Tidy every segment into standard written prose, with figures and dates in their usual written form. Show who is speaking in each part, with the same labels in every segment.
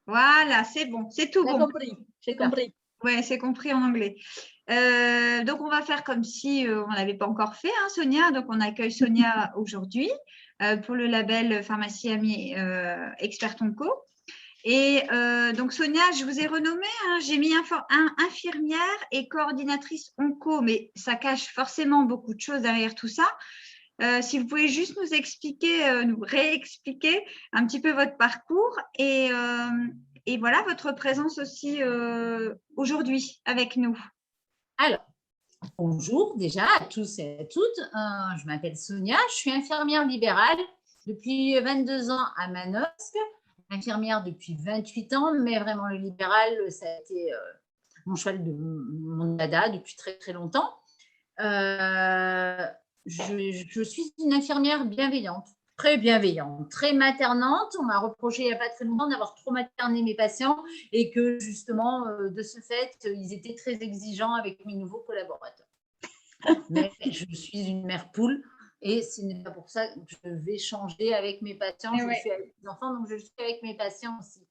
Speaker 1: Voilà, c'est bon, c'est tout
Speaker 2: J'ai
Speaker 1: bon.
Speaker 2: compris, j'ai compris.
Speaker 1: Ouais, c'est compris en anglais. Donc, on va faire comme si on l'avait pas encore fait, hein, Sonia. Donc, on accueille Sonia aujourd'hui pour le label Pharmacie Amie Expert Onco. Et donc, Sonia, je vous ai renommé, hein, j'ai mis infirmière et coordinatrice onco, mais ça cache forcément beaucoup de choses derrière tout ça. Si vous pouvez juste nous expliquer, nous réexpliquer un petit peu votre parcours et voilà votre présence aussi aujourd'hui avec nous.
Speaker 2: Alors, bonjour déjà à tous et à toutes. Je m'appelle Sonia, je suis infirmière libérale depuis 22 ans à Manosque, infirmière depuis 28 ans, mais vraiment le libéral, ça a été mon cheval de mon dada depuis très très longtemps. Je suis une infirmière bienveillante, très maternante. On m'a reproché il n'y a pas très longtemps d'avoir trop materné mes patients et que justement, de ce fait, ils étaient très exigeants avec mes nouveaux collaborateurs. Mais je suis une mère poule et ce n'est pas pour ça que je vais changer avec mes patients. Je suis avec mes enfants, donc je suis avec mes patients aussi.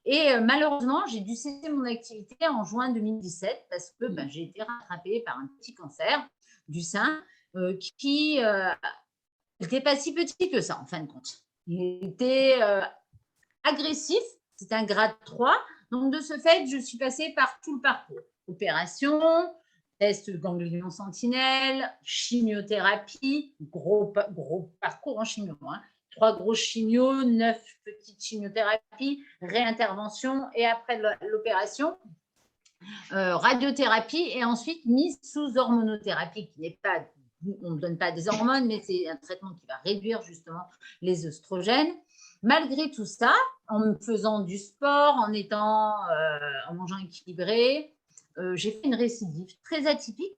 Speaker 2: Et malheureusement, j'ai dû cesser mon activité en juin 2017 parce que j'ai été rattrapée par un petit cancer du sein qui n'était pas si petit que ça, en fin de compte. Il était agressif, c'est un grade 3. Donc, de ce fait, je suis passée par tout le parcours. Opération, test ganglion sentinelle, chimiothérapie, gros parcours en chimio. 3 grosses chimios, 9 petites chimiothérapies, réintervention et après l'opération, radiothérapie et ensuite mise sous hormonothérapie qui n'est pas, on ne donne pas des hormones, mais c'est un traitement qui va réduire justement les œstrogènes. Malgré tout ça, en faisant du sport, en mangeant équilibré, j'ai fait une récidive très atypique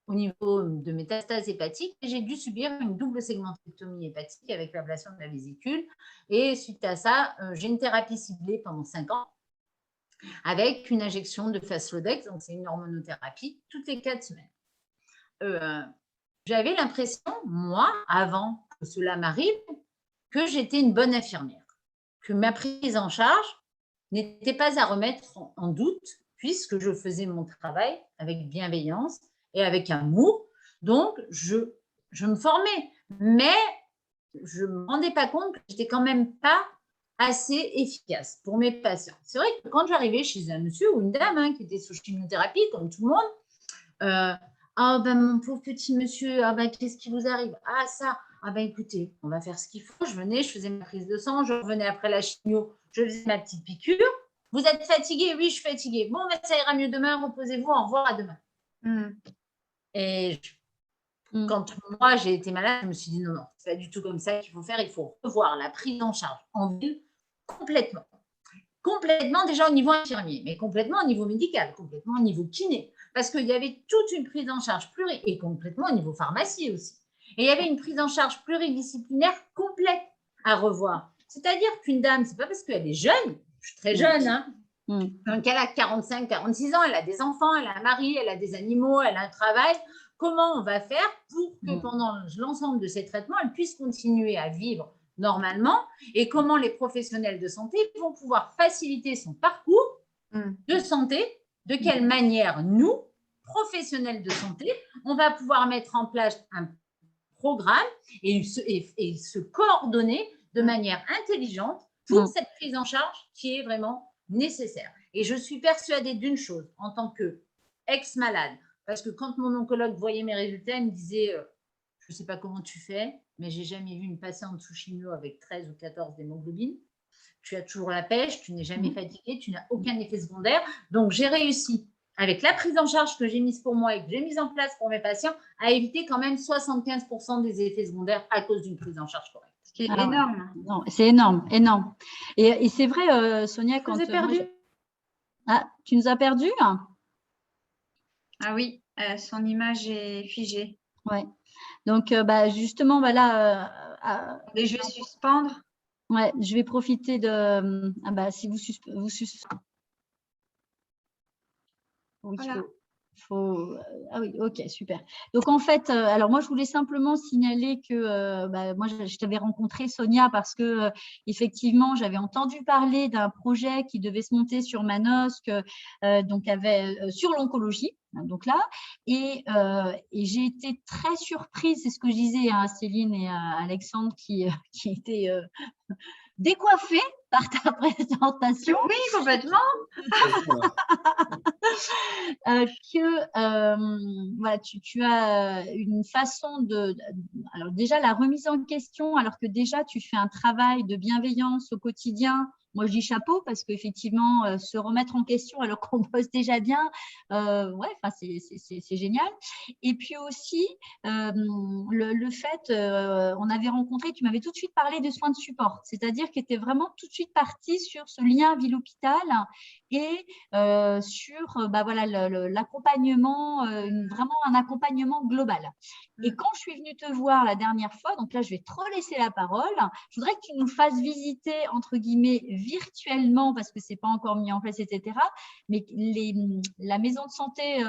Speaker 2: au niveau de métastases hépatiques et j'ai dû subir une double segmentectomie hépatique avec l'ablation de la vésicule. Et suite à ça, j'ai une thérapie ciblée pendant 5 ans avec une injection de Faslodex, donc c'est une hormonothérapie, toutes les 4 semaines. J'avais l'impression, moi, avant que cela m'arrive, que j'étais une bonne infirmière, que ma prise en charge n'était pas à remettre en doute, puisque je faisais mon travail avec bienveillance et avec amour. Donc, je me formais, mais je ne me rendais pas compte que j'étais quand même pas assez efficace pour mes patients. C'est vrai que quand j'arrivais chez un monsieur ou une dame qui était sous chimiothérapie, comme tout le monde, ah ben mon pauvre petit monsieur, ah ben qu'est-ce qui vous arrive? Ah ça, ah ben écoutez, on va faire ce qu'il faut. Je venais, je faisais ma prise de sang, je revenais après la chimio, je faisais ma petite piqûre. Vous êtes fatigué? Oui, je suis fatiguée. Bon, ben, ça ira mieux demain, reposez-vous, au revoir, à demain. Et quand moi j'ai été malade, je me suis dit non, c'est pas du tout comme ça qu'il faut faire, il faut revoir la prise en charge en ville complètement. Complètement déjà au niveau infirmier, mais complètement au niveau médical, complètement au niveau kiné. Parce qu'il y avait toute une prise en charge et complètement au niveau pharmacie aussi. Et il y avait une prise en charge pluridisciplinaire complète à revoir. C'est-à-dire qu'une dame, c'est pas parce qu'elle est jeune, je suis très jeune, donc elle a 45, 46 ans, elle a des enfants, elle a un mari, elle a des animaux, elle a un travail. Comment on va faire pour que pendant l'ensemble de ces traitements, elle puisse continuer à vivre normalement et comment les professionnels de santé vont pouvoir faciliter son parcours de santé, de quelle manière nous, professionnels de santé, on va pouvoir mettre en place un programme et se coordonner de manière intelligente pour cette prise en charge qui est vraiment nécessaire. Et je suis persuadée d'une chose, en tant qu'ex-malade, parce que quand mon oncologue voyait mes résultats, il me disait je ne sais pas comment tu fais, mais j'ai jamais vu une patiente sous chimio avec 13 ou 14 d'hémoglobine. Tu as toujours la pêche, tu n'es jamais fatigué, tu n'as aucun effet secondaire. Donc, j'ai réussi, avec la prise en charge que j'ai mise pour moi et que j'ai mise en place pour mes patients, à éviter quand même 75% des effets secondaires à cause d'une prise en charge correcte.
Speaker 1: C'est énorme.
Speaker 3: Non, c'est énorme, énorme. Et c'est vrai, Sonia, quand…
Speaker 2: Je vous ai perdu.
Speaker 3: Ah, tu nous as perdus?
Speaker 1: Ah oui, son image est figée.
Speaker 3: Ouais. Donc, justement, là…
Speaker 1: je vais suspendre.
Speaker 3: Ouais, je vais profiter de… Ah bah, si vous
Speaker 1: Voilà.
Speaker 3: Ah oui, ok, super. Donc en fait, alors moi je voulais simplement signaler que moi je t'avais rencontré Sonia parce que effectivement j'avais entendu parler d'un projet qui devait se monter sur Manosque, donc sur l'oncologie. Donc là, et j'ai été très surprise, c'est ce que je disais à Céline et à Alexandre qui étaient décoiffés par ta présentation.
Speaker 1: Oui, complètement.
Speaker 3: Voilà, tu as une façon alors déjà la remise en question, alors que déjà tu fais un travail de bienveillance au quotidien. Moi, je dis chapeau parce qu'effectivement, se remettre en question alors qu'on bosse déjà bien, ouais, enfin, c'est génial. Et puis aussi, le fait, on avait rencontré, tu m'avais tout de suite parlé de soins de support, c'est-à-dire que tu étais vraiment tout de suite partie sur ce lien ville-hôpital et sur voilà, l'accompagnement, vraiment un accompagnement global. Et quand je suis venue te voir la dernière fois, donc là, je vais te relaisser la parole, je voudrais que tu nous fasses visiter, entre guillemets, virtuellement, parce que ce n'est pas encore mis en place, etc., mais la maison de santé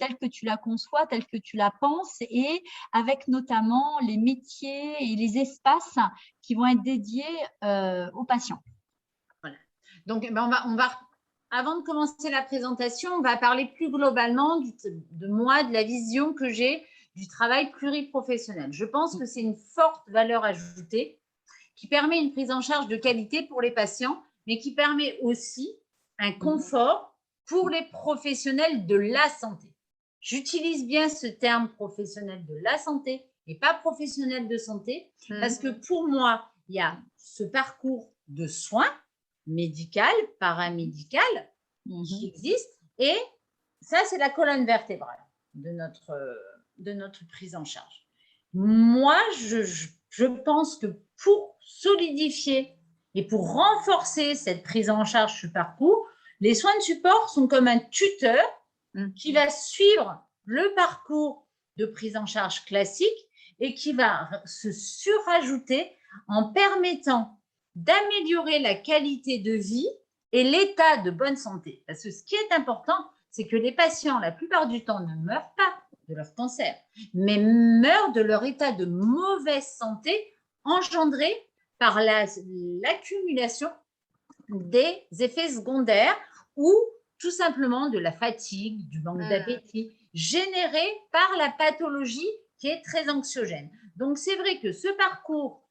Speaker 3: telle que tu la conçois, telle que tu la penses, et avec notamment les métiers et les espaces qui vont être dédiés aux patients.
Speaker 2: Voilà. Donc, on va avant de commencer la présentation, on va parler plus globalement de moi, de la vision que j'ai du travail pluriprofessionnel. Je pense que c'est une forte valeur ajoutée qui permet une prise en charge de qualité pour les patients, mais qui permet aussi un confort pour les professionnels de la santé. J'utilise bien ce terme professionnel de la santé et pas professionnel de santé, parce que pour moi, il y a ce parcours de soins médical, paramédical qui existe, et ça, c'est la colonne vertébrale de notre prise en charge. Moi, je pense que pour solidifier et pour renforcer cette prise en charge du parcours, les soins de support sont comme un tuteur qui va suivre le parcours de prise en charge classique et qui va se surajouter en permettant d'améliorer la qualité de vie et l'état de bonne santé. Parce que ce qui est important, c'est que les patients, la plupart du temps, ne meurent pas de leur cancer, mais meurent de leur état de mauvaise santé engendré par l'accumulation des effets secondaires ou tout simplement de la fatigue, du manque d'appétit, généré par la pathologie qui est très anxiogène. Donc, c'est vrai que ce parcours,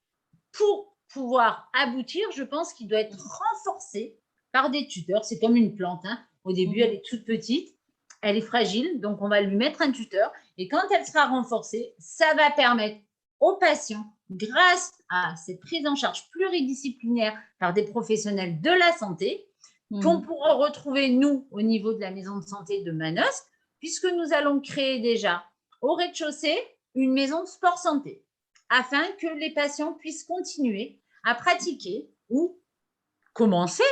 Speaker 2: pour pouvoir aboutir, je pense qu'il doit être renforcé par des tuteurs. C'est comme une plante, hein. Au début, elle est toute petite, elle est fragile, donc on va lui mettre un tuteur. Et quand elle sera renforcée, ça va permettre aux patients, grâce à cette prise en charge pluridisciplinaire par des professionnels de la santé, qu'on pourra retrouver, nous, au niveau de la maison de santé de Manosque, puisque nous allons créer déjà au rez-de-chaussée une maison de sport santé, afin que les patients puissent continuer à pratiquer ou commencer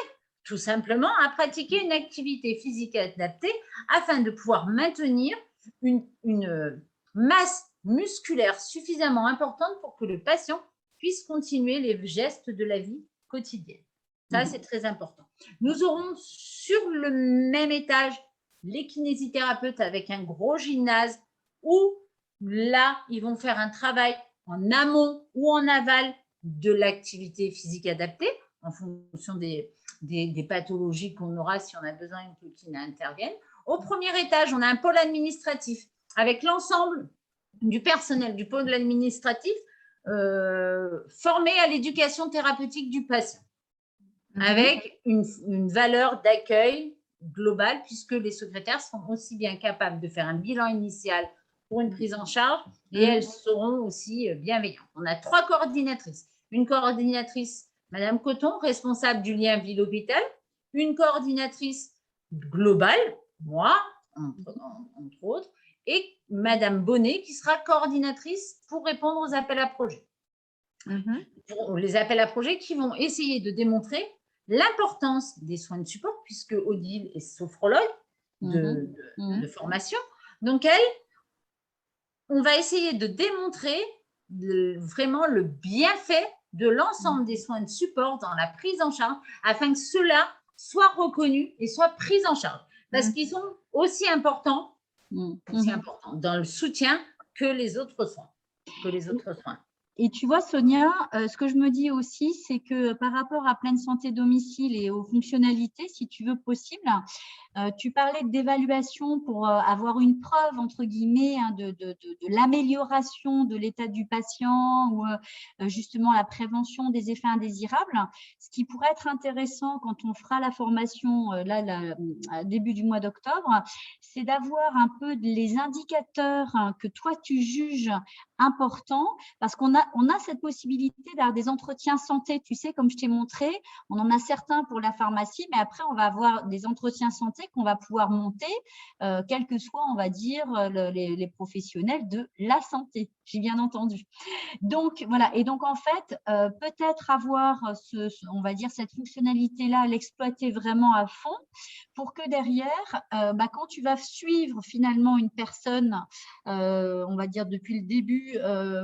Speaker 2: tout simplement à pratiquer une activité physique adaptée afin de pouvoir maintenir une masse musculaire suffisamment importante pour que le patient puisse continuer les gestes de la vie quotidienne. Ça, c'est très important. Nous aurons sur le même étage les kinésithérapeutes avec un gros gymnase où là, ils vont faire un travail en amont ou en aval de l'activité physique adaptée en fonction des pathologies qu'on aura si on a besoin que kiné intervienne. Au premier étage, on a un pôle administratif avec l'ensemble du personnel du pôle administratif formé à l'éducation thérapeutique du patient, avec une valeur d'accueil globale, puisque les secrétaires seront aussi bien capables de faire un bilan initial pour une prise en charge et elles seront aussi bienveillantes. On a 3 coordinatrices. Une coordinatrice, Madame Coton, responsable du lien ville-hôpital, une coordinatrice globale, moi, entre autres, et Madame Bonnet, qui sera coordinatrice pour répondre aux appels à projets. Les appels à projets qui vont essayer de démontrer l'importance des soins de support, puisque Odile est sophrologue de formation. Donc, on va essayer de démontrer vraiment le bienfait de l'ensemble des soins de support dans la prise en charge, afin que cela soit reconnu et soit pris en charge. Parce qu'ils sont aussi importants aussi important dans le soutien que les autres soins.
Speaker 3: Et tu vois, Sonia, ce que je me dis aussi, c'est que par rapport à Pleine Santé Domicile et aux fonctionnalités, si tu veux, possibles, tu parlais d'évaluation pour avoir une preuve, entre guillemets, hein, de l'amélioration de l'état du patient ou justement la prévention des effets indésirables. Ce qui pourrait être intéressant quand on fera la formation, début du mois d'octobre, c'est d'avoir un peu les indicateurs que toi, tu juges importants, parce qu'on a cette possibilité d'avoir des entretiens santé, tu sais, comme je t'ai montré, on en a certains pour la pharmacie, mais après, on va avoir des entretiens santé qu'on va pouvoir monter, quels que soient, on va dire, les professionnels de la santé, j'ai bien entendu. Donc, voilà. Et donc, en fait, peut-être avoir, on va dire, cette fonctionnalité-là, l'exploiter vraiment à fond pour que derrière, quand tu vas suivre finalement une personne, on va dire depuis le début,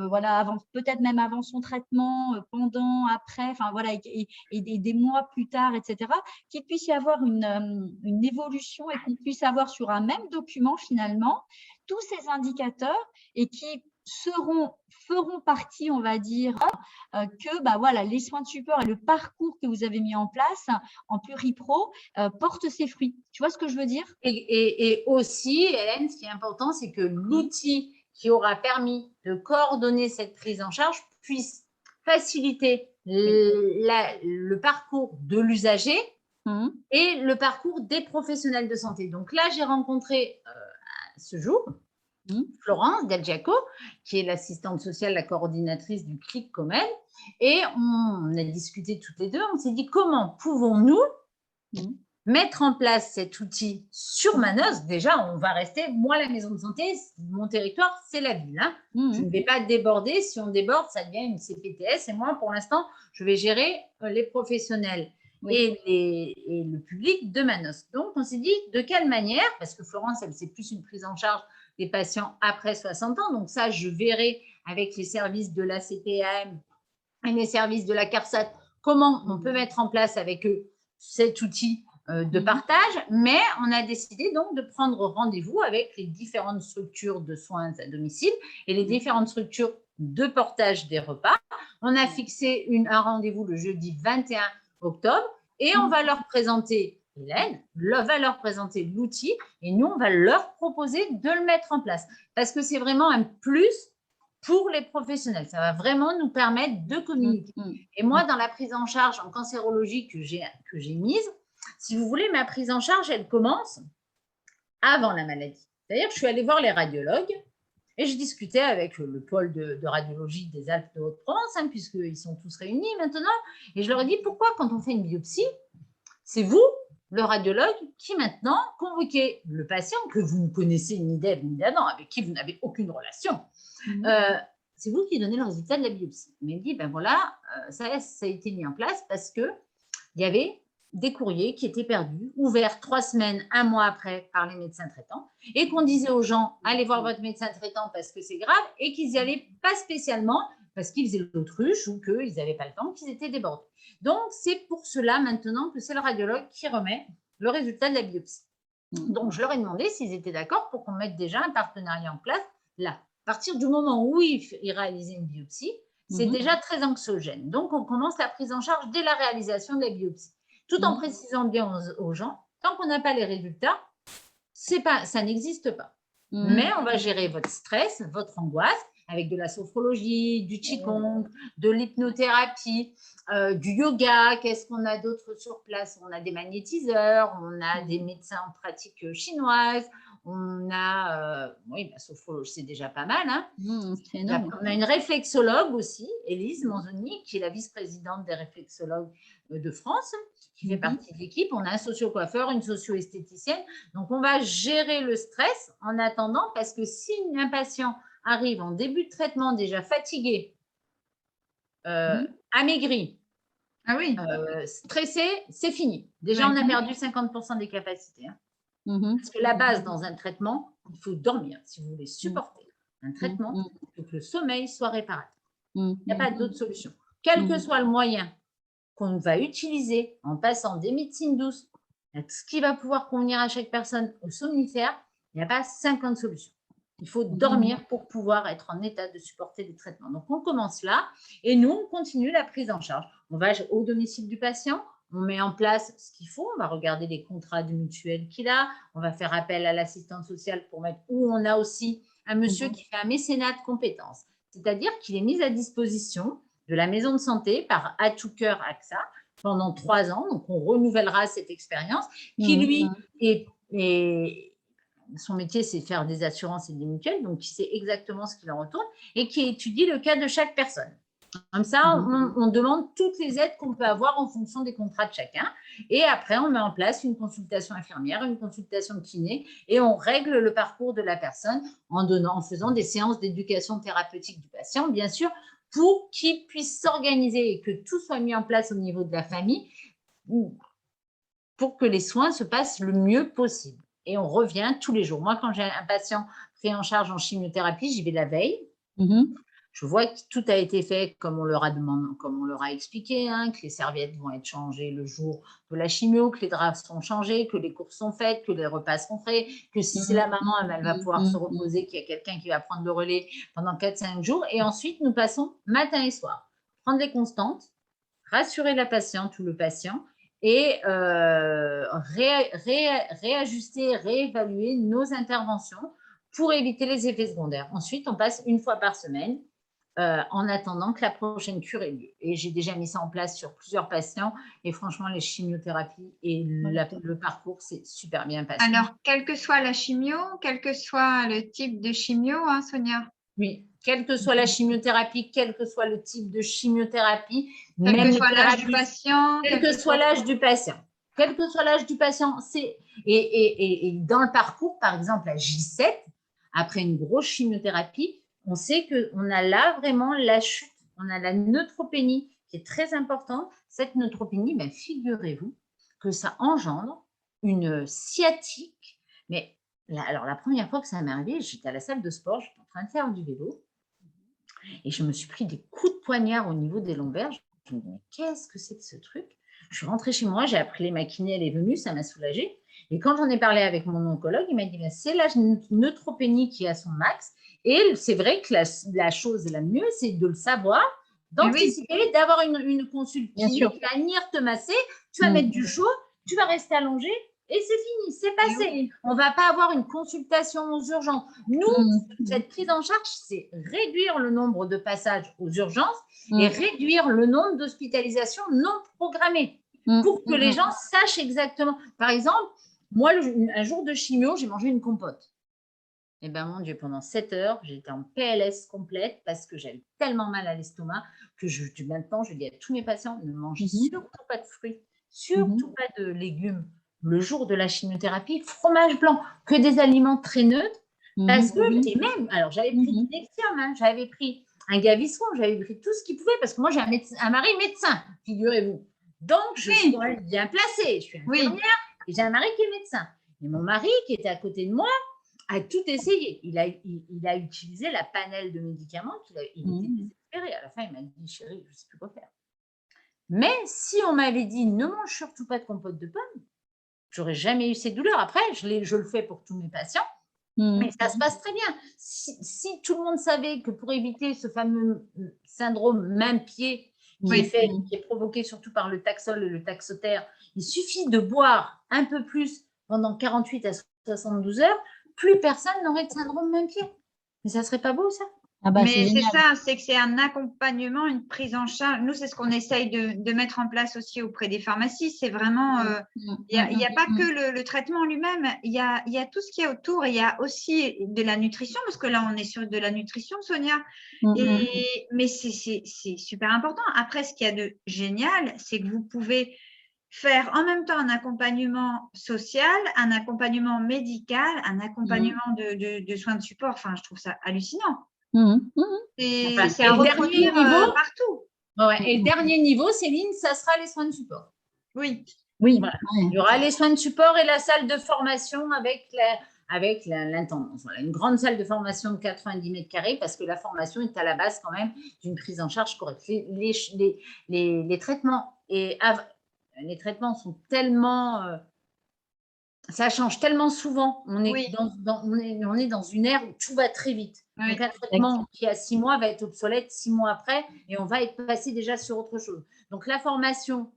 Speaker 3: voilà, peut-être même avant son traitement, pendant, après, enfin voilà, et des mois plus tard, etc., qu'il puisse y avoir une évolution et qu'on puisse avoir sur un même document finalement tous ces indicateurs et qui feront partie, on va dire, que voilà, les soins de support et le parcours que vous avez mis en place en PluriPro portent ses fruits. Tu vois ce que je veux dire?
Speaker 2: Et aussi, Hélène, ce qui est important, c'est que l'outil qui aura permis de coordonner cette prise en charge puisse faciliter le parcours de l'usager et le parcours des professionnels de santé. Donc là, j'ai rencontré ce jour Florence Del Giaco, qui est l'assistante sociale, la coordinatrice du CLIC Comène, et on a discuté toutes les deux. On s'est dit comment pouvons-nous mettre en place cet outil sur Manos. Déjà, on va rester, moi, la maison de santé, mon territoire, c'est la ville. Hein. Je ne vais pas déborder. Si on déborde, ça devient une CPTS. Et moi, pour l'instant, je vais gérer les professionnels et le public de Manos. Donc, on s'est dit, de quelle manière, parce que Florence, elle, c'est plus une prise en charge des patients après 60 ans. Donc, ça, je verrai avec les services de la CPAM et les services de la CARSAT, comment on peut mettre en place avec eux cet outil de partage, mais on a décidé donc de prendre rendez-vous avec les différentes structures de soins à domicile et les différentes structures de portage des repas. On a fixé un rendez-vous le jeudi 21 octobre et on va leur présenter, Hélène va leur présenter l'outil et nous, on va leur proposer de le mettre en place parce que c'est vraiment un plus pour les professionnels. Ça va vraiment nous permettre de communiquer. Et moi, dans la prise en charge en cancérologie que j'ai mise, si vous voulez, ma prise en charge, elle commence avant la maladie. C'est-à-dire que je suis allée voir les radiologues et je discutais avec le pôle de radiologie des Alpes de Haute-Provence, hein, puisqu'ils sont tous réunis maintenant. Et je leur ai dit, pourquoi quand on fait une biopsie, c'est vous, le radiologue, qui maintenant convoquez le patient que vous ne connaissez ni d'Ève ni d'Adam, avec qui vous n'avez aucune relation. C'est vous qui donnez le résultat de la biopsie. Il m'a dit, ben voilà, ça a été mis en place parce qu'il y avait des courriers qui étaient perdus, ouverts 3 semaines, 1 mois après par les médecins traitants, et qu'on disait aux gens, allez voir votre médecin traitant parce que c'est grave, et qu'ils n'y allaient pas spécialement parce qu'ils faisaient l'autruche ou qu'ils n'avaient pas le temps, qu'ils étaient débordés. Donc, c'est pour cela maintenant que c'est le radiologue qui remet le résultat de la biopsie. Donc, je leur ai demandé s'ils étaient d'accord pour qu'on mette déjà un partenariat en place là. À partir du moment où il réalisait une biopsie, c'est déjà très anxiogène. Donc, on commence la prise en charge dès la réalisation de la biopsie, tout en précisant bien aux gens, tant qu'on n'a pas les résultats, ça n'existe pas. Mais on va gérer votre stress, votre angoisse, avec de la sophrologie, du qigong, de l'hypnothérapie, du yoga. Qu'est-ce qu'on a d'autre sur place? On a des magnétiseurs, on a des médecins en pratique chinoise, on a, la sophrologie, c'est déjà pas mal. Hein. On a une réflexologue aussi, Élise Manzoni, qui est la vice-présidente des réflexologues de France, qui fait partie de l'équipe. On a un socio-coiffeur, une socio-esthéticienne. Donc, on va gérer le stress en attendant, parce que si un patient arrive en début de traitement déjà fatigué, amaigri, stressé, c'est fini. Déjà, on a perdu 50% des capacités. Hein. Parce que la base dans un traitement, il faut dormir. Si vous voulez supporter un traitement, il faut que le sommeil soit réparateur. Il n'y a pas d'autre solution. Quel que soit le moyen qu'on va utiliser en passant des médecines douces, ce qui va pouvoir convenir à chaque personne, aux somnifères, Il n'y a pas 50 solutions. Il faut dormir pour pouvoir être en état de supporter les traitements. Donc, on commence là et nous, on continue la prise en charge. On va au domicile du patient, on met en place ce qu'il faut, on va regarder les contrats de mutuelle qu'il a, on va faire appel à l'assistante sociale pour mettre où on a aussi un monsieur qui fait un mécénat de compétences. C'est-à-dire qu'il est mis à disposition de la maison de santé par À Tout Cœur AXA pendant 3 ans. Donc, on renouvellera cette expérience qui, lui, son métier, c'est faire des assurances et des mutuelles, donc il sait exactement ce qu'il en retourne et qui étudie le cas de chaque personne. Comme ça, on demande toutes les aides qu'on peut avoir en fonction des contrats de chacun. Et après, on met en place une consultation infirmière, une consultation kiné et on règle le parcours de la personne en faisant des séances d'éducation thérapeutique du patient, bien sûr, pour qu'il puisse s'organiser et que tout soit mis en place au niveau de la famille pour que les soins se passent le mieux possible. Et on revient tous les jours. Moi, quand j'ai un patient pris en charge en chimiothérapie, j'y vais la veille. Je vois que tout a été fait comme on leur a demandé, comme on leur a expliqué, hein, que les serviettes vont être changées le jour de la chimio, que les draps sont changés, que les courses sont faites, que les repas sont faits, que si c'est la maman, elle va pouvoir se reposer, qu'il y a quelqu'un qui va prendre le relais pendant 4-5 jours. Et ensuite, nous passons matin et soir. Prendre les constantes, rassurer la patiente ou le patient et réajuster, réévaluer nos interventions pour éviter les effets secondaires. Ensuite, on passe 1 fois par semaine en attendant que la prochaine cure ait lieu. Et j'ai déjà mis ça en place sur plusieurs patients et franchement, les chimiothérapies et le parcours, c'est super bien passé.
Speaker 1: Alors, quelle que soit la chimio, quel que soit le type de chimio, hein, Sonia?
Speaker 2: Oui, quelle que soit la chimiothérapie, quel que soit le type de chimiothérapie,
Speaker 1: quel
Speaker 2: même
Speaker 1: que soit l'âge du patient,
Speaker 2: quel que soit l'âge du patient. Quel que soit l'âge du patient, c'est et dans le parcours, par exemple, à J7, après une grosse chimiothérapie, on sait qu'on a là vraiment la chute, on a la neutropénie qui est très importante. Cette neutropénie, ben, figurez-vous que ça engendre une sciatique. Mais alors, la première fois que ça m'est arrivé, j'étais à la salle de sport, j'étais en train de faire du vélo et je me suis pris des coups de poignard au niveau des lombaires. Je me dis, mais qu'est-ce que c'est que ce truc? Je suis rentrée chez moi, j'ai appelé ma kiné, elle est venue, ça m'a soulagée. Et quand j'en ai parlé avec mon oncologue, il m'a dit, c'est la neutropénie qui est à son max. Et c'est vrai que la chose la mieux, c'est de le savoir, d'anticiper, d'avoir une consulte qui va venir te masser, tu vas mettre du chaud, tu vas rester allongé et c'est fini, c'est passé. On ne va pas avoir une consultation aux urgences. Nous, cette prise en charge, c'est réduire le nombre de passages aux urgences et réduire le nombre d'hospitalisations non programmées pour que les gens sachent exactement. Par exemple, moi, un jour de chimio, j'ai mangé une compote. Eh bien, mon Dieu, pendant 7 heures, j'étais en PLS complète parce que j'avais tellement mal à l'estomac que maintenant, je dis à tous mes patients, ne mangez surtout pas de fruits, surtout pas de légumes. Le jour de la chimiothérapie, fromage blanc, que des aliments très neutres. Parce que, et même, alors j'avais pris du Nexium, hein, j'avais pris un Gaviscon, j'avais pris tout ce qu'il pouvait parce que moi, j'ai un mari médecin, figurez-vous. Donc, je suis bien placée, je suis infirmière et j'ai un mari qui est médecin. Et mon mari, qui était à côté de moi, a tout essayé. Il a utilisé la panelle de médicaments. Il était désespéré. À la fin, il m'a dit, chérie, je ne sais plus quoi faire. Mais si on m'avait dit, ne mange surtout pas de compote de pommes, j'aurais jamais eu ces douleurs. Après, je le fais pour tous mes patients, mais ça se passe très bien. Si tout le monde savait que pour éviter ce fameux syndrome main-pied qui est provoqué surtout par le taxol et le taxotère, il suffit de boire un peu plus pendant 48 à 72 heures, plus personne n'aurait de syndrome main-pied. Mais ça ne serait pas beau, ça?
Speaker 1: Mais c'est ça, c'est que c'est un accompagnement, une prise en charge. Nous, c'est ce qu'on essaye de mettre en place aussi auprès des pharmacies. C'est vraiment, il n'y a pas que le traitement lui-même, il y a tout ce qui est autour. Il y a aussi de la nutrition, parce que là, on est sur de la nutrition, Sonia. Mais c'est super important. Après, ce qu'il y a de génial, c'est que vous pouvez faire en même temps un accompagnement social, un accompagnement médical, un accompagnement de soins de support. Enfin, je trouve ça hallucinant. C'est à reproduire partout.
Speaker 2: Et le dernier niveau, Céline, ça sera les soins de support.
Speaker 1: Oui.
Speaker 2: Voilà. Il y aura les soins de support et la salle de formation avec l'intendance. Voilà, une grande salle de formation de 90 mètres carrés parce que la formation est à la base quand même d'une prise en charge correcte. Les traitements sont tellement ça change tellement souvent. On est,
Speaker 1: Oui.
Speaker 2: on est dans une ère où tout va très vite.
Speaker 1: Oui.
Speaker 2: Donc, un traitement qui a 6 mois va être obsolète 6 mois après et on va être passé déjà sur autre chose. Donc, la formation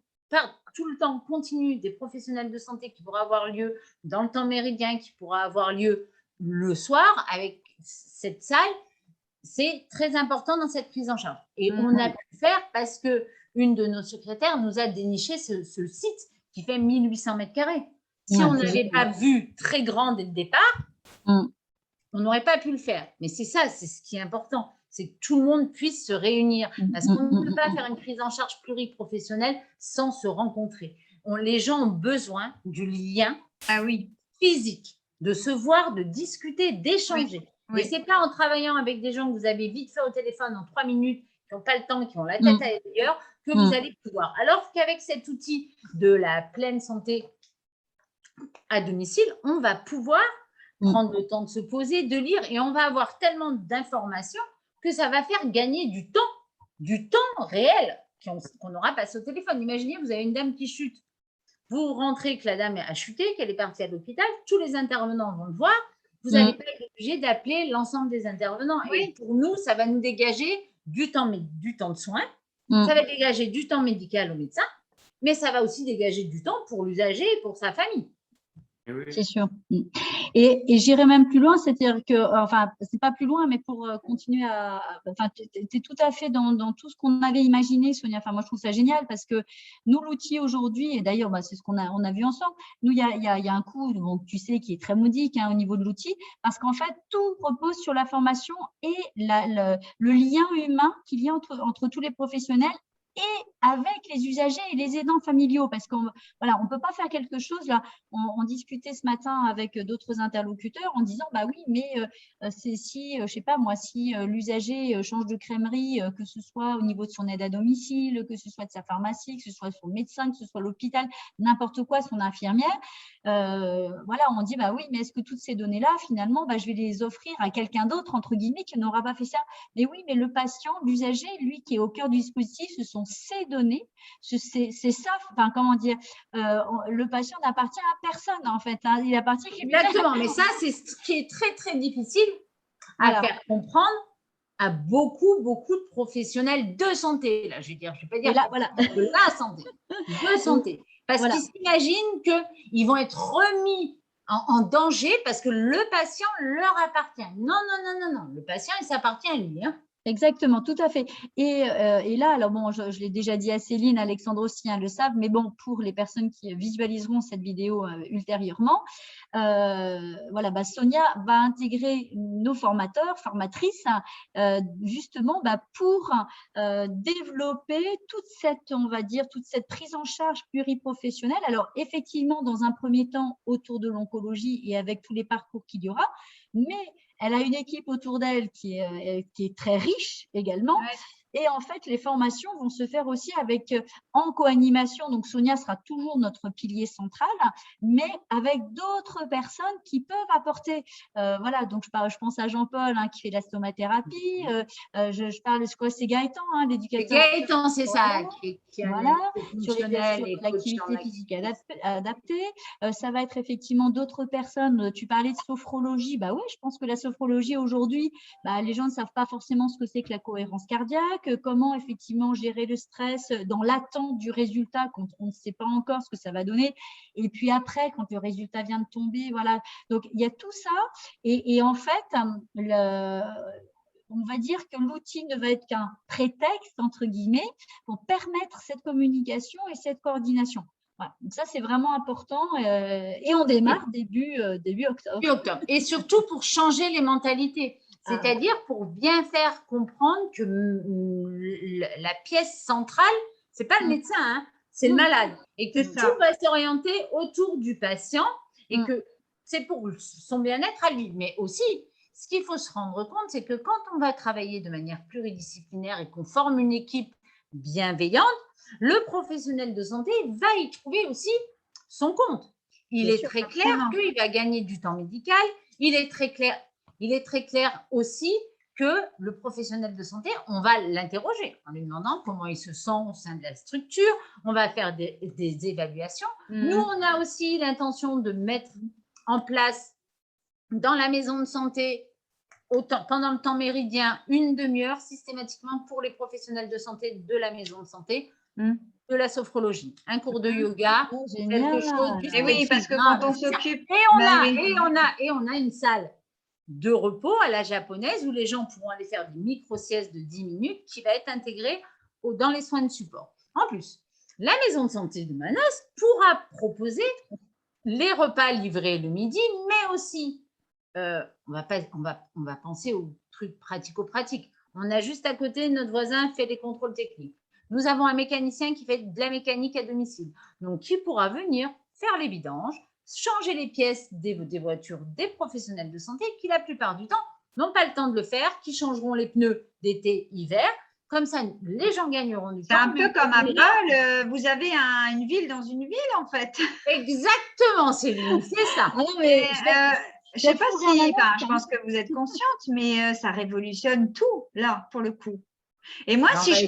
Speaker 2: tout le temps continue des professionnels de santé qui pourra avoir lieu dans le temps méridien, qui pourra avoir lieu le soir avec cette salle, c'est très important dans cette prise en charge. Et on a pu le faire parce que une de nos secrétaires nous a déniché ce site qui fait 1800 mètres carrés. Si on n'avait pas vu très grand dès le départ, on n'aurait pas pu le faire. Mais c'est ça, c'est ce qui est important, c'est que tout le monde puisse se réunir. Parce qu'on ne peut pas faire une prise en charge pluriprofessionnelle sans se rencontrer. Les gens ont besoin du lien physique, de se voir, de discuter, d'échanger. Et ce n'est pas en travaillant avec des gens que vous avez vite fait au téléphone en 3 minutes, qui n'ont pas le temps, qui ont la tête ailleurs, que vous allez pouvoir. Alors qu'avec cet outil de la pleine santé à domicile, on va pouvoir prendre le temps de se poser, de lire, et on va avoir tellement d'informations que ça va faire gagner du temps réel qu'on n'aura pas au téléphone. Imaginez, vous avez une dame qui chute. Vous rentrez que la dame a chuté, qu'elle est partie à l'hôpital, tous les intervenants vont le voir. Vous n'allez pas être obligé d'appeler l'ensemble des intervenants. Et pour nous, ça va nous dégager du temps de soins, ça va dégager du temps médical au médecin, mais ça va aussi dégager du temps pour l'usager et pour sa famille.
Speaker 3: C'est sûr. Et j'irai même plus loin, c'est-à-dire que, enfin, c'est pas plus loin, mais pour continuer enfin, tu es tout à fait dans tout ce qu'on avait imaginé, Sonia. Enfin, moi, je trouve ça génial parce que nous, l'outil aujourd'hui, et d'ailleurs, c'est ce qu'on a vu ensemble, nous, il y a un coût, donc, tu sais, qui est très modique au niveau de l'outil, parce qu'en fait, tout repose sur la formation et le lien humain qu'il y a entre tous les professionnels et avec les usagers et les aidants familiaux, parce qu'on ne peut pas faire quelque chose là. On discutait ce matin avec d'autres interlocuteurs en disant bah oui, mais c'est si je sais pas moi, si l'usager change de crèmerie, que ce soit au niveau de son aide à domicile, que ce soit de sa pharmacie, que ce soit son médecin, que ce soit l'hôpital, n'importe quoi, son infirmière, voilà, on dit bah oui, mais est-ce que toutes ces données là finalement je vais les offrir à quelqu'un d'autre entre guillemets qui n'aura pas fait ça? Mais oui, mais le patient, l'usager, lui qui est au cœur du dispositif, ce sont ses données, c'est ça, enfin comment dire, le patient n'appartient à personne en fait, hein, il appartient à lui.
Speaker 2: Exactement, mais ça c'est ce qui est très très difficile à faire comprendre à beaucoup de professionnels de santé. Là, je veux dire, je ne vais pas dire de la santé, de santé, parce qu'ils s'imaginent qu'ils vont être remis en danger parce que le patient leur appartient. Non, le patient il s'appartient à lui.
Speaker 3: Exactement, tout à fait. Et là, alors bon, je l'ai déjà dit à Céline, Alexandre aussi le savent, mais bon, pour les personnes qui visualiseront cette vidéo ultérieurement, voilà, Sonia va intégrer nos formateurs, formatrices, justement pour développer toute cette prise en charge pluriprofessionnelle. Alors effectivement, dans un premier temps, autour de l'oncologie et avec tous les parcours qu'il y aura, mais elle a une équipe autour d'elle qui est très riche également. Et en fait, les formations vont se faire aussi en co-animation. Donc, Sonia sera toujours notre pilier central, mais avec d'autres personnes qui peuvent apporter. Voilà, donc je pense à Jean-Paul qui fait de la stomathérapie. Je crois que c'est Gaëtan, l'éducateur.
Speaker 2: Gaëtan, c'est ça.
Speaker 3: Voilà, sur l'activité physique adaptée. Ça va être effectivement d'autres personnes. Tu parlais de sophrologie. Bah oui, je pense que la sophrologie aujourd'hui, les gens ne savent pas forcément ce que c'est que la cohérence cardiaque, comment effectivement gérer le stress dans l'attente du résultat quand on ne sait pas encore ce que ça va donner. Et puis après, quand le résultat vient de tomber, voilà. Donc, il y a tout ça. Et en fait, on va dire que l'outil ne va être qu'un prétexte, entre guillemets, pour permettre cette communication et cette coordination. Voilà. Donc ça, c'est vraiment important. Et on démarre début octobre.
Speaker 2: Et surtout pour changer les mentalités. C'est-à-dire pour bien faire comprendre que la pièce centrale, ce n'est pas le médecin, c'est le malade. Et que tout va s'orienter autour du patient et que c'est pour son bien-être à lui. Mais aussi, ce qu'il faut se rendre compte, c'est que quand on va travailler de manière pluridisciplinaire et qu'on forme une équipe bienveillante, le professionnel de santé va y trouver aussi son compte. Il est très clair qu'il va gagner du temps médical. Il est très clair aussi que le professionnel de santé, on va l'interroger en lui demandant comment il se sent au sein de la structure. On va faire des évaluations. Nous, on a aussi l'intention de mettre en place dans la maison de santé, pendant le temps méridien, une demi-heure systématiquement pour les professionnels de santé de la maison de santé, de la sophrologie, un cours de yoga, quelque chose du
Speaker 1: Et oui, parce que quand on s'occupe…
Speaker 2: Et on a une salle de repos à la japonaise où les gens pourront aller faire des micro-siestes de 10 minutes qui va être intégrée dans les soins de support. En plus, la maison de santé de Manos pourra proposer les repas livrés le midi, mais aussi, on va penser aux trucs pratico-pratiques. On a juste à côté, notre voisin fait les contrôles techniques. Nous avons un mécanicien qui fait de la mécanique à domicile, donc qui pourra venir faire les vidanges, changer les pièces des voitures des professionnels de santé qui, la plupart du temps, n'ont pas le temps de le faire, qui changeront les pneus d'été, hiver. Comme ça, les gens gagneront du temps.
Speaker 1: C'est un peu comme à Paul, vous avez une ville dans une ville, en fait.
Speaker 2: Exactement, Céline, c'est ça.
Speaker 1: Non, mais, je sais pas si… je pense que vous êtes consciente, mais ça révolutionne tout, là, pour le coup. Et moi, si je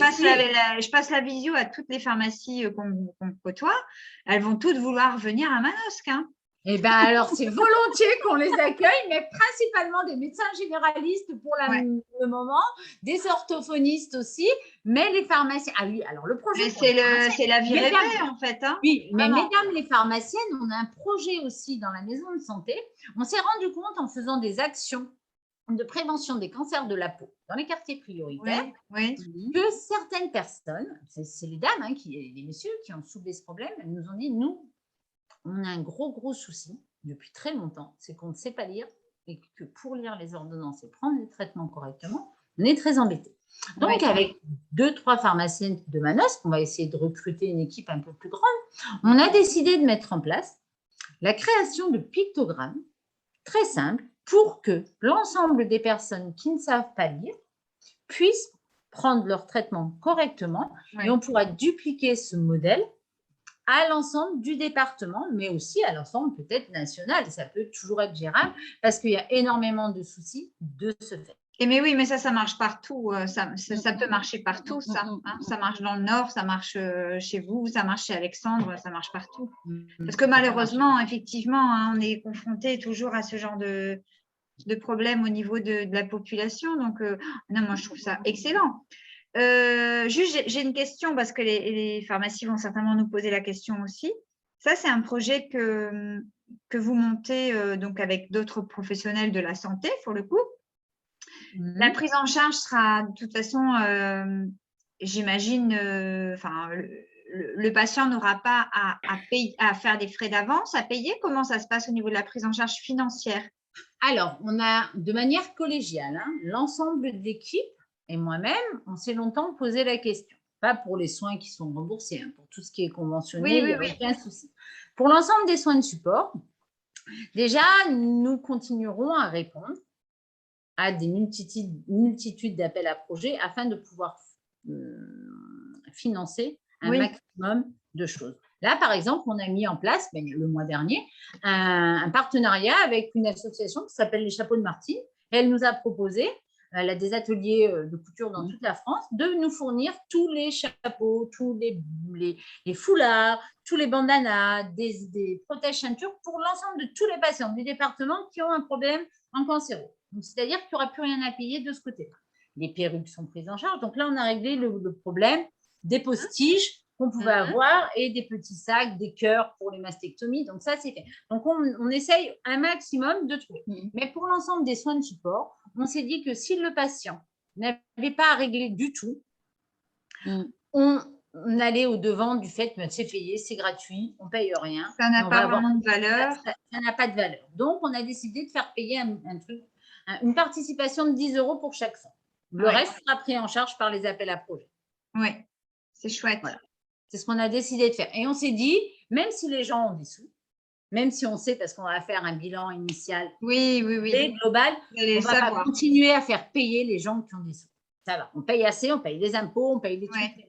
Speaker 1: passe la visio à toutes les pharmacies qu'on côtoie, elles vont toutes vouloir venir à Manosque. Hein.
Speaker 2: Eh bien, alors, c'est volontiers qu'on les accueille, mais principalement des médecins généralistes pour le moment, des orthophonistes aussi, mais les pharmaciens… Ah oui, alors le projet…
Speaker 1: C'est la vie rêvée, en fait. Hein.
Speaker 2: Oui, mais mesdames les pharmaciennes, on a un projet aussi dans la maison de santé. On s'est rendu compte en faisant des actions de prévention des cancers de la peau dans les quartiers prioritaires que certaines personnes, c'est les dames, les messieurs qui ont soulevé ce problème, elles nous ont dit, nous, on a un gros souci depuis très longtemps, c'est qu'on ne sait pas lire et que pour lire les ordonnances et prendre les traitements correctement, on est très embêtés. Donc, avec 2-3 pharmaciennes de Manosque, on va essayer de recruter une équipe un peu plus grande, on a décidé de mettre en place la création de pictogrammes très simples pour que l'ensemble des personnes qui ne savent pas lire puissent prendre leur traitement correctement et on pourra dupliquer ce modèle à l'ensemble du département, mais aussi à l'ensemble peut-être national. Ça peut toujours être gérable parce qu'il y a énormément de soucis de ce fait.
Speaker 1: Mais oui, mais ça marche partout. Ça peut marcher partout, ça. Hein. Ça marche dans le Nord, ça marche chez vous, ça marche chez Alexandre, ça marche partout. Parce que malheureusement, effectivement, on est confronté toujours à ce genre de problème au niveau de la population. Donc, non, moi, je trouve ça excellent. Juste, j'ai une question parce que les pharmacies vont certainement nous poser la question aussi. Ça, c'est un projet que vous montez donc avec d'autres professionnels de la santé, pour le coup. La prise en charge sera, de toute façon, j'imagine, le patient n'aura pas à faire des frais d'avance, à payer. Comment ça se passe au niveau de la prise en charge financière?
Speaker 2: Alors, on a de manière collégiale, l'ensemble de l'équipe et moi-même, on s'est longtemps posé la question. Pas pour les soins qui sont remboursés, pour tout ce qui est conventionné, il n'y a aucun souci. Pour l'ensemble des soins de support, déjà, nous continuerons à répondre à des multitudes d'appels à projets afin de pouvoir financer un maximum de choses. Là, par exemple, on a mis en place, le mois dernier, un partenariat avec une association qui s'appelle les Chapeaux de Martine. Elle nous a proposé, elle a des ateliers de couture dans toute la France, de nous fournir tous les chapeaux, tous les foulards, tous les bandanas, des protèges ceintures pour l'ensemble de tous les patients du département qui ont un problème en cancéro. C'est-à-dire qu'il n'y aura plus rien à payer de ce côté-là. Les perruques sont prises en charge. Donc là, on a réglé le problème des postiches qu'on pouvait avoir et des petits sacs, des cœurs pour les mastectomies. Donc ça, c'est fait. Donc, on essaye un maximum de trouver. Mais pour l'ensemble des soins de support, on s'est dit que si le patient n'avait pas à régler du tout, on allait au-devant du fait que c'est payé, c'est gratuit, on ne paye rien.
Speaker 1: Ça n'a pas vraiment de valeur.
Speaker 2: Ça n'a pas de valeur. Donc, on a décidé de faire payer un truc, une participation de 10 € pour chaque soin. Le reste sera pris en charge par les appels à projets.
Speaker 1: Oui, c'est chouette.
Speaker 2: Voilà. C'est ce qu'on a décidé de faire. Et on s'est dit, même si les gens ont des sous, même si on sait, parce qu'on va faire un bilan initial et global, on va continuer à faire payer les gens qui ont des sous. Ça va. On paye assez, on paye les impôts, on paye les trucs.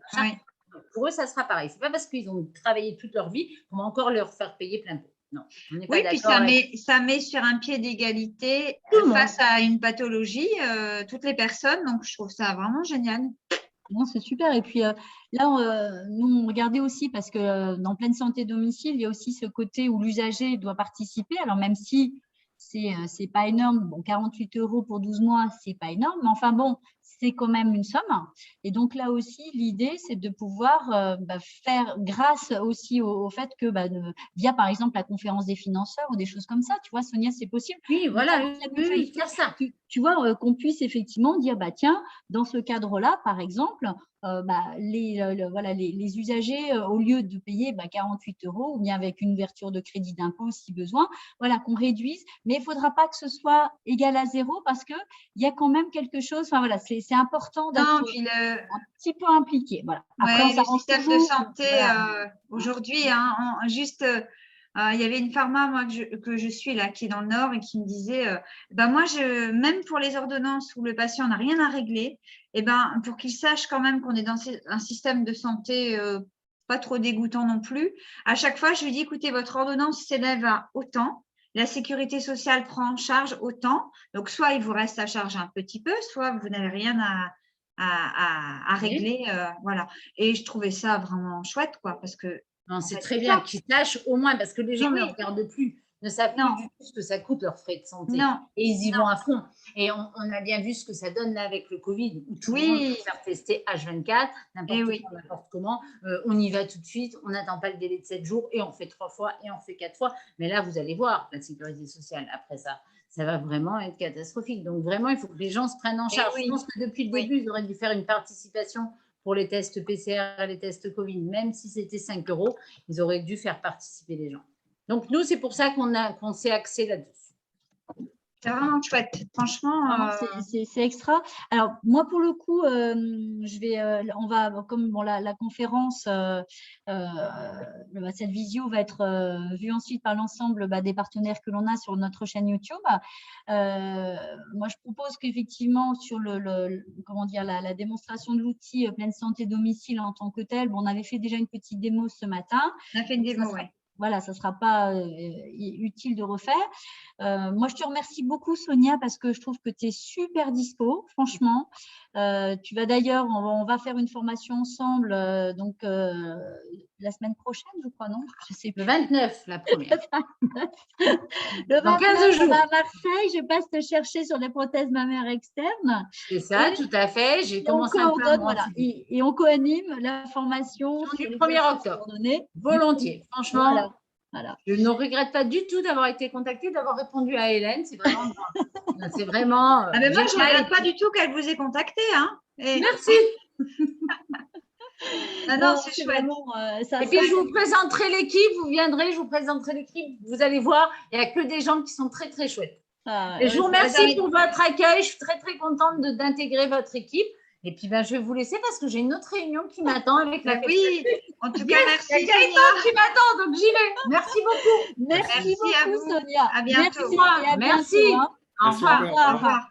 Speaker 2: Pour eux, ça sera pareil. Ce n'est pas parce qu'ils ont travaillé toute leur vie qu'on va encore leur faire payer plein pot. Non, on n'est
Speaker 1: Oui,
Speaker 2: pas
Speaker 1: puis
Speaker 2: d'accord.
Speaker 1: ça met sur un pied d'égalité
Speaker 2: Tout le monde.
Speaker 1: face à une pathologie toutes les personnes. Donc, je trouve ça vraiment génial.
Speaker 3: Non, c'est super. Et puis là, nous, on regardait aussi parce que dans Pleine Santé Domicile, il y a aussi ce côté où l'usager doit participer. Alors, même si c'est pas énorme, bon, 48 € pour 12 mois, c'est pas énorme, mais enfin bon, c'est quand même une somme. Et donc là aussi, l'idée, c'est de pouvoir faire grâce aussi au fait que via par exemple la conférence des financeurs ou des choses comme ça, tu vois, Sonia, c'est possible.
Speaker 2: Oui, voilà,
Speaker 3: Oui,
Speaker 2: faire ça.
Speaker 3: Tu vois, qu'on puisse effectivement dire, tiens, dans ce cadre-là, par exemple, les usagers, au lieu de payer 48 € ou bien avec une ouverture de crédit d'impôt si besoin, voilà, qu'on réduise. Mais il ne faudra pas que ce soit égal à 0 parce qu'il y a quand même quelque chose, enfin voilà, c'est important d'être un petit peu impliqué. Voilà. Après,
Speaker 1: ouais, le système de santé aujourd'hui, il y avait une pharma moi, que je suis là, qui est dans le Nord et qui me disait, moi, même pour les ordonnances où le patient n'a rien à régler, pour qu'il sache quand même qu'on est dans un système de santé pas trop dégoûtant non plus, à chaque fois, je lui dis, écoutez, votre ordonnance s'élève à autant, la sécurité sociale prend en charge autant, donc soit il vous reste à charge un petit peu, soit vous n'avez rien à régler, voilà. Et je trouvais ça vraiment chouette, quoi, parce que
Speaker 2: non, c'est très bien qu'ils sachent au moins, parce que les gens ne regardent plus, ne savent plus du tout ce que ça coûte leurs frais de santé. Et ils y vont à fond. Et on a bien vu ce que ça donne là avec le Covid, où tout le monde peut se faire tester H24, n'importe quand, n'importe comment. On y va tout de suite, on n'attend pas le délai de 7 jours et on fait 3 fois et on fait 4 fois. Mais là, vous allez voir, la sécurité sociale, après ça va vraiment être catastrophique. Donc vraiment, il faut que les gens se prennent en charge. Je pense que depuis le début, ils auraient dû faire une participation pour les tests PCR et les tests Covid, même si c'était 5 €, ils auraient dû faire participer les gens. Donc, nous, c'est pour ça qu'on s'est axé là-dessus.
Speaker 1: C'est vraiment chouette, franchement.
Speaker 3: C'est extra. Alors, moi, pour le coup, on va, comme la conférence, cette visio va être vue ensuite par l'ensemble des partenaires que l'on a sur notre chaîne YouTube. Moi, je propose qu'effectivement, sur la démonstration de l'outil Pleine Santé Domicile en tant que tel, on avait fait déjà une petite démo ce matin.
Speaker 1: On a fait une démo, oui.
Speaker 3: Voilà, ça ne sera pas utile de refaire. Moi, je te remercie beaucoup, Sonia, parce que je trouve que tu es super dispo, franchement. Tu vas d'ailleurs, on va faire une formation ensemble, la semaine prochaine, je crois, non? Je sais plus.
Speaker 2: Le 29, la première.
Speaker 3: Le 29, on va à Marseille. Je passe te chercher sur les prothèses mammaires externes.
Speaker 2: C'est ça, tout à fait. J'ai commencé un peu à
Speaker 3: et on co-anime la formation
Speaker 2: sur le 1er octobre. Volontiers, franchement. Voilà. Je ne regrette pas du tout d'avoir été contactée, d'avoir répondu à Hélène. C'est vraiment…
Speaker 1: moi, je ne regrette pas du tout qu'elle vous ait contacté. Hein.
Speaker 2: Merci.
Speaker 1: Non, c'est chouette.
Speaker 2: Et puis, je vous présenterai l'équipe. Vous viendrez, je vous présenterai l'équipe. Vous allez voir, il n'y a que des gens qui sont très, très chouettes. Et je vous remercie pour votre accueil. Je suis très, très contente d'intégrer votre équipe. Et puis, je vais vous laisser parce que j'ai une autre réunion qui m'attend avec la
Speaker 1: Oui, en tout cas, merci.
Speaker 2: Il y a Gaëtan qui m'attend, donc j'y vais. Merci beaucoup.
Speaker 3: Merci beaucoup, Sonia.
Speaker 1: À bientôt.
Speaker 2: Merci. Au revoir.
Speaker 1: Au revoir.